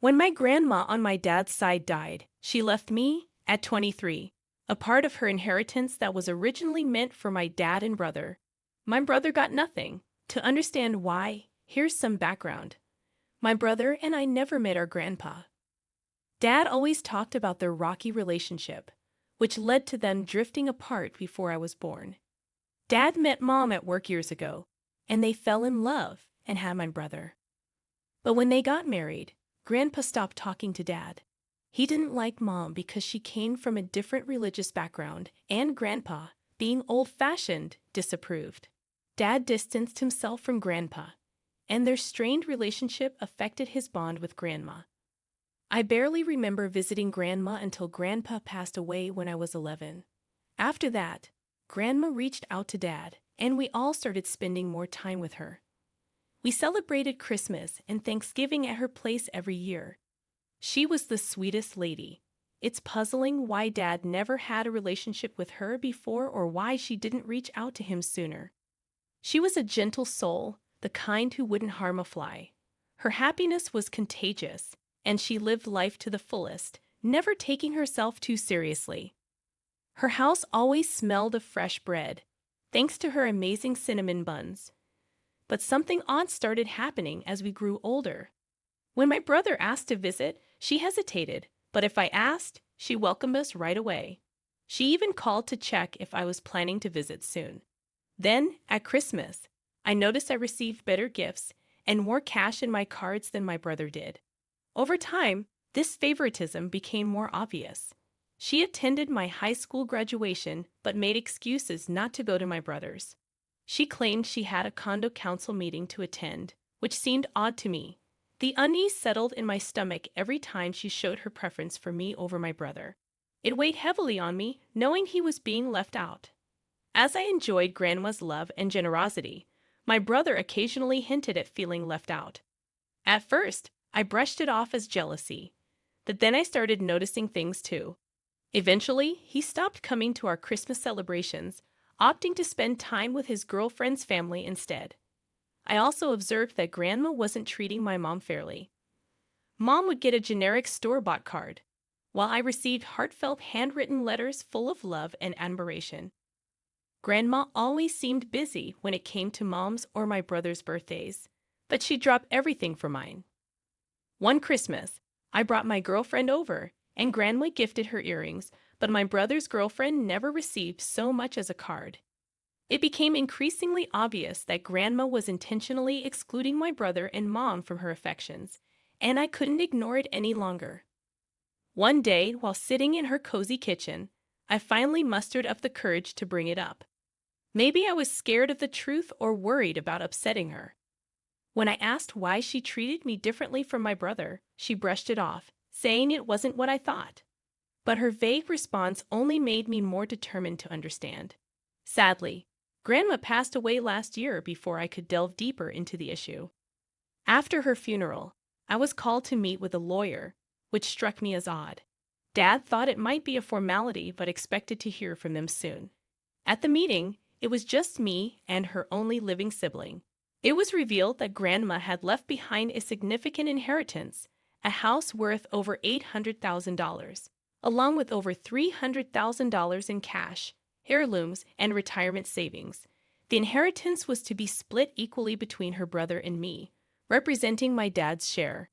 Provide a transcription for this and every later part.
When my grandma on my dad's side died, she left me, at 23, a part of her inheritance that was originally meant for my dad and brother. My brother got nothing. To understand why, here's some background. My brother and I never met our grandpa. Dad always talked about their rocky relationship, which led to them drifting apart before I was born. Dad met Mom at work years ago, and they fell in love and had my brother. But when they got married, Grandpa stopped talking to Dad. He didn't like Mom because she came from a different religious background, and Grandpa, being old-fashioned, disapproved. Dad distanced himself from Grandpa, and their strained relationship affected his bond with Grandma. I barely remember visiting Grandma until Grandpa passed away when I was 11. After that, Grandma reached out to Dad, and we all started spending more time with her. We celebrated Christmas and Thanksgiving at her place every year. She was the sweetest lady. It's puzzling why Dad never had a relationship with her before or why she didn't reach out to him sooner. She was a gentle soul, the kind who wouldn't harm a fly. Her happiness was contagious, and she lived life to the fullest, never taking herself too seriously. Her house always smelled of fresh bread, thanks to her amazing cinnamon buns. But something odd started happening as we grew older. When my brother asked to visit, she hesitated, but if I asked, she welcomed us right away. She even called to check if I was planning to visit soon. Then, at Christmas, I noticed I received better gifts and more cash in my cards than my brother did. Over time, this favoritism became more obvious. She attended my high school graduation but made excuses not to go to my brother's. She claimed she had a condo council meeting to attend, which seemed odd to me. The unease settled in my stomach every time she showed her preference for me over my brother. It weighed heavily on me, knowing he was being left out. As I enjoyed Grandma's love and generosity, my brother occasionally hinted at feeling left out. At first, I brushed it off as jealousy, but then I started noticing things too. Eventually, he stopped coming to our Christmas celebrations, opting to spend time with his girlfriend's family instead. I also observed that Grandma wasn't treating my mom fairly. Mom would get a generic store-bought card, while I received heartfelt handwritten letters full of love and admiration. Grandma always seemed busy when it came to Mom's or my brother's birthdays, but she'd drop everything for mine. One Christmas, I brought my girlfriend over, and Grandma gifted her earrings, but my brother's girlfriend never received so much as a card. It became increasingly obvious that Grandma was intentionally excluding my brother and Mom from her affections, and I couldn't ignore it any longer. One day, while sitting in her cozy kitchen, I finally mustered up the courage to bring it up. Maybe I was scared of the truth or worried about upsetting her. When I asked why she treated me differently from my brother, she brushed it off, saying it wasn't what I thought. But her vague response only made me more determined to understand. Sadly, Grandma passed away last year before I could delve deeper into the issue. After her funeral, I was called to meet with a lawyer, which struck me as odd. Dad thought it might be a formality but expected to hear from them soon. At the meeting, it was just me and her only living sibling. It was revealed that Grandma had left behind a significant inheritance, a house worth over $800,000, along with over $300,000 in cash, heirlooms, and retirement savings. The inheritance was to be split equally between her brother and me, representing my dad's share.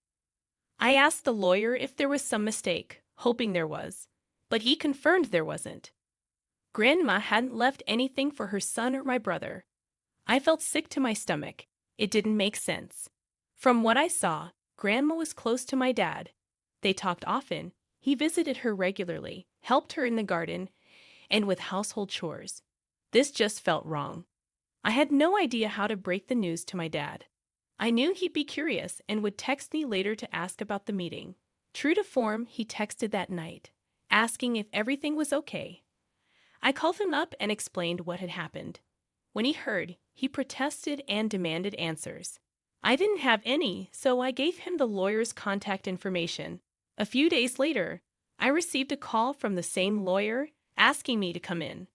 I asked the lawyer if there was some mistake, hoping there was, but he confirmed there wasn't. Grandma hadn't left anything for her son or my brother. I felt sick to my stomach. It didn't make sense. From what I saw, Grandma was close to my dad. They talked often. He visited her regularly, helped her in the garden, and with household chores. This just felt wrong. I had no idea how to break the news to my dad. I knew he'd be curious and would text me later to ask about the meeting. True to form, he texted that night, asking if everything was okay. I called him up and explained what had happened. When he heard, he protested and demanded answers. I didn't have any, so I gave him the lawyer's contact information. A few days later, I received a call from the same lawyer asking me to come in.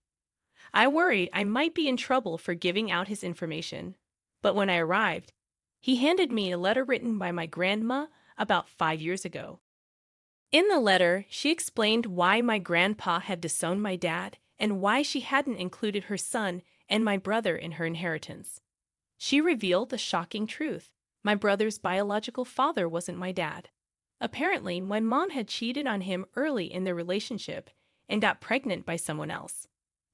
I worried I might be in trouble for giving out his information, but when I arrived, he handed me a letter written by my grandma about 5 years ago. In the letter, she explained why my grandpa had disowned my dad and why she hadn't included her son and my brother in her inheritance. She revealed the shocking truth. My brother's biological father wasn't my dad. Apparently, my mom had cheated on him early in their relationship and got pregnant by someone else.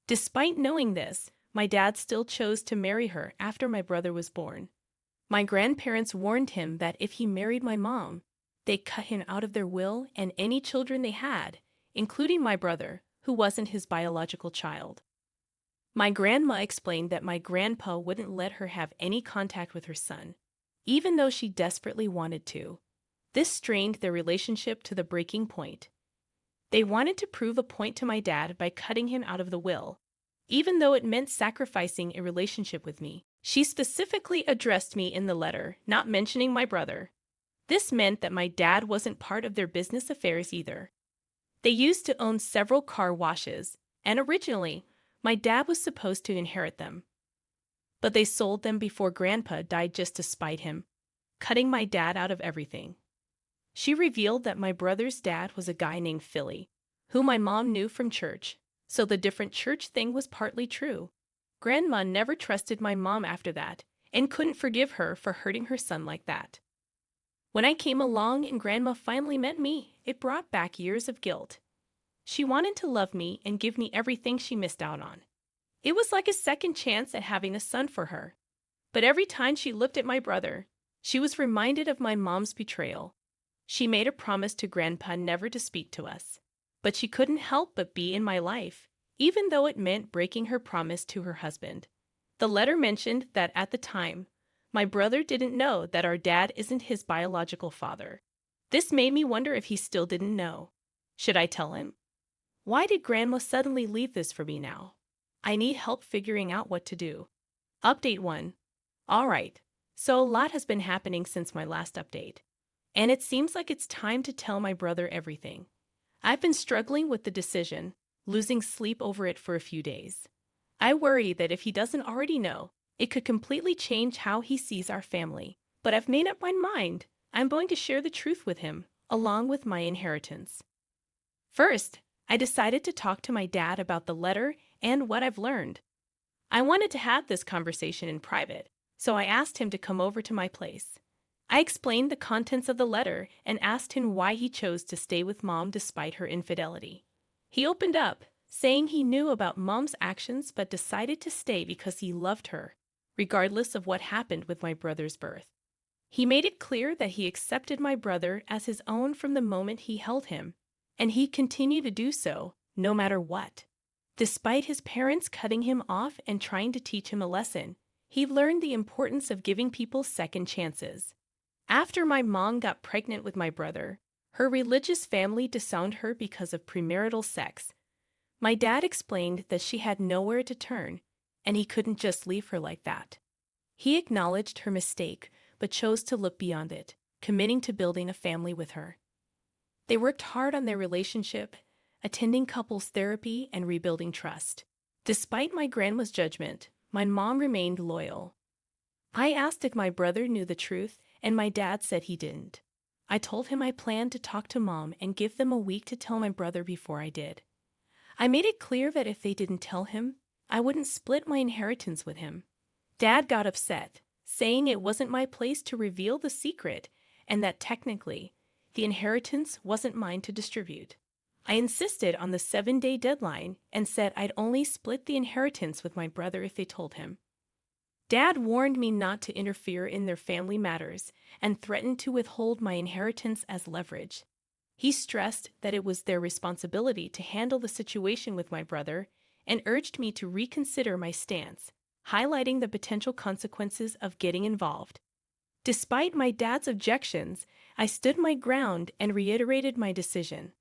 Despite knowing this, my dad still chose to marry her after my brother was born. My grandparents warned him that if he married my mom, they'd cut him out of their will and any children they had, including my brother, who wasn't his biological child. My grandma explained that my grandpa wouldn't let her have any contact with her son, even though she desperately wanted to. This strained their relationship to the breaking point. They wanted to prove a point to my dad by cutting him out of the will, even though it meant sacrificing a relationship with me. She specifically addressed me in the letter, not mentioning my brother. This meant that my dad wasn't part of their business affairs either. They used to own several car washes, and originally, my dad was supposed to inherit them. But they sold them before Grandpa died just to spite him, cutting my dad out of everything. She revealed that my brother's dad was a guy named Philly, who my mom knew from church, so the different church thing was partly true. Grandma never trusted my mom after that and couldn't forgive her for hurting her son like that. When I came along and Grandma finally met me, it brought back years of guilt. She wanted to love me and give me everything she missed out on. It was like a second chance at having a son for her. But every time she looked at my brother, she was reminded of my mom's betrayal. She made a promise to Grandpa never to speak to us. But she couldn't help but be in my life, even though it meant breaking her promise to her husband. The letter mentioned that at the time, my brother didn't know that our dad isn't his biological father. This made me wonder if he still didn't know. Should I tell him? Why did Grandma suddenly leave this for me now? I need help figuring out what to do. Update 1. All right, so a lot has been happening since my last update. And it seems like it's time to tell my brother everything. I've been struggling with the decision, losing sleep over it for a few days. I worry that if he doesn't already know, it could completely change how he sees our family. But I've made up my mind. I'm going to share the truth with him, along with my inheritance. First, I decided to talk to my dad about the letter and what I've learned. I wanted to have this conversation in private, so I asked him to come over to my place. I explained the contents of the letter and asked him why he chose to stay with Mom despite her infidelity. He opened up, saying he knew about Mom's actions but decided to stay because he loved her, regardless of what happened with my brother's birth. He made it clear that he accepted my brother as his own from the moment he held him, and he continued to do so, no matter what. Despite his parents cutting him off and trying to teach him a lesson, he learned the importance of giving people second chances. After my mom got pregnant with my brother, her religious family disowned her because of premarital sex. My dad explained that she had nowhere to turn, and he couldn't just leave her like that. He acknowledged her mistake, but chose to look beyond it, committing to building a family with her. They worked hard on their relationship, attending couples therapy and rebuilding trust. Despite my grandma's judgment, my mom remained loyal. I asked if my brother knew the truth, and my dad said he didn't. I told him I planned to talk to Mom and give them a week to tell my brother before I did. I made it clear that if they didn't tell him, I wouldn't split my inheritance with him. Dad got upset, saying it wasn't my place to reveal the secret and that technically, the inheritance wasn't mine to distribute. I insisted on the 7-day deadline and said I'd only split the inheritance with my brother if they told him. Dad warned me not to interfere in their family matters and threatened to withhold my inheritance as leverage. He stressed that it was their responsibility to handle the situation with my brother and urged me to reconsider my stance, highlighting the potential consequences of getting involved. Despite my dad's objections, I stood my ground and reiterated my decision.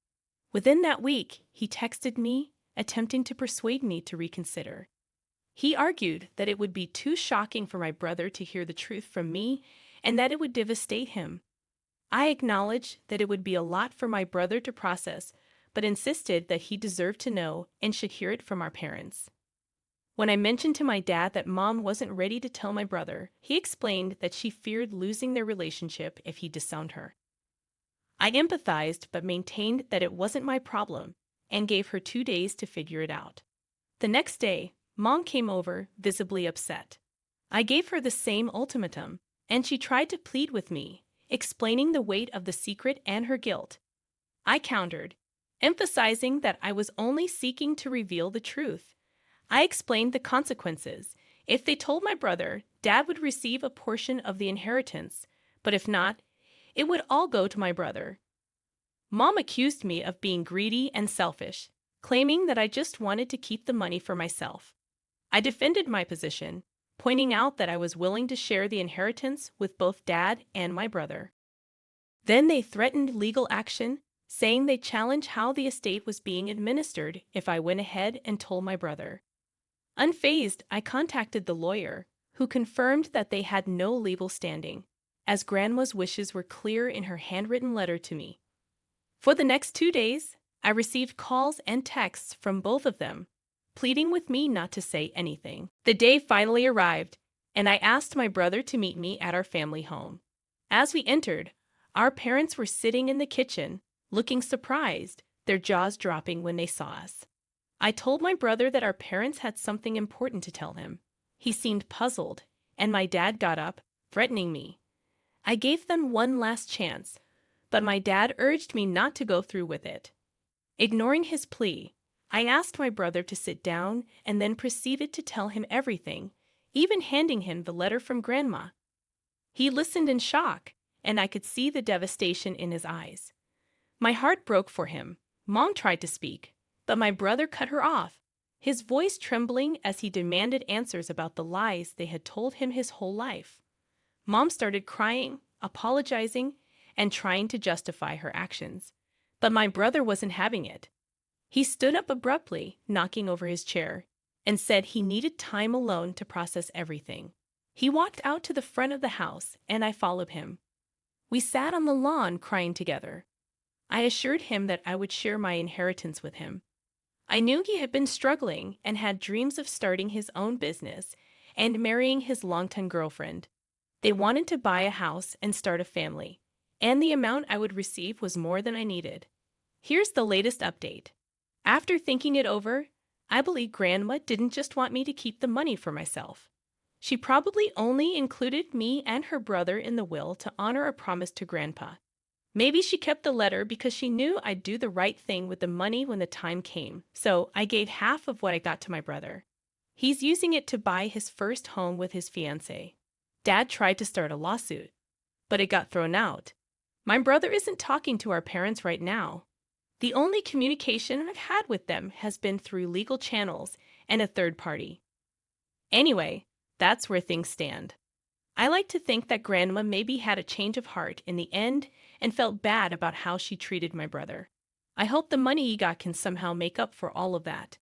Within that week, he texted me, attempting to persuade me to reconsider. He argued that it would be too shocking for my brother to hear the truth from me and that it would devastate him. I acknowledged that it would be a lot for my brother to process, but insisted that he deserved to know and should hear it from our parents. When I mentioned to my dad that Mom wasn't ready to tell my brother, he explained that she feared losing their relationship if he disowned her. I empathized but maintained that it wasn't my problem and gave her 2 days to figure it out. The next day, Mom came over, visibly upset. I gave her the same ultimatum, and she tried to plead with me, explaining the weight of the secret and her guilt. I countered, emphasizing that I was only seeking to reveal the truth. I explained the consequences. If they told my brother, Dad would receive a portion of the inheritance, but if not, it would all go to my brother. Mom accused me of being greedy and selfish, claiming that I just wanted to keep the money for myself. I defended my position, pointing out that I was willing to share the inheritance with both Dad and my brother. Then they threatened legal action, saying they'd challenge how the estate was being administered if I went ahead and told my brother. Unfazed, I contacted the lawyer, who confirmed that they had no legal standing, as Grandma's wishes were clear in her handwritten letter to me. For the next 2 days, I received calls and texts from both of them, pleading with me not to say anything. The day finally arrived, and I asked my brother to meet me at our family home. As we entered, our parents were sitting in the kitchen, looking surprised, their jaws dropping when they saw us. I told my brother that our parents had something important to tell him. He seemed puzzled, and my dad got up, threatening me. I gave them one last chance, but my dad urged me not to go through with it. Ignoring his plea, I asked my brother to sit down and then proceeded to tell him everything, even handing him the letter from Grandma. He listened in shock, and I could see the devastation in his eyes. My heart broke for him. Mom tried to speak, but my brother cut her off, his voice trembling as he demanded answers about the lies they had told him his whole life. Mom started crying, apologizing, and trying to justify her actions. But my brother wasn't having it. He stood up abruptly, knocking over his chair, and said he needed time alone to process everything. He walked out to the front of the house, and I followed him. We sat on the lawn crying together. I assured him that I would share my inheritance with him. I knew he had been struggling and had dreams of starting his own business and marrying his longtime girlfriend. They wanted to buy a house and start a family, and the amount I would receive was more than I needed. Here's the latest update. After thinking it over, I believe Grandma didn't just want me to keep the money for myself. She probably only included me and her brother in the will to honor a promise to Grandpa. Maybe she kept the letter because she knew I'd do the right thing with the money when the time came, so I gave half of what I got to my brother. He's using it to buy his first home with his fiancée. Dad tried to start a lawsuit, but it got thrown out. My brother isn't talking to our parents right now. The only communication I've had with them has been through legal channels and a third party. Anyway, that's where things stand. I like to think that Grandma maybe had a change of heart in the end and felt bad about how she treated my brother. I hope the money he got can somehow make up for all of that.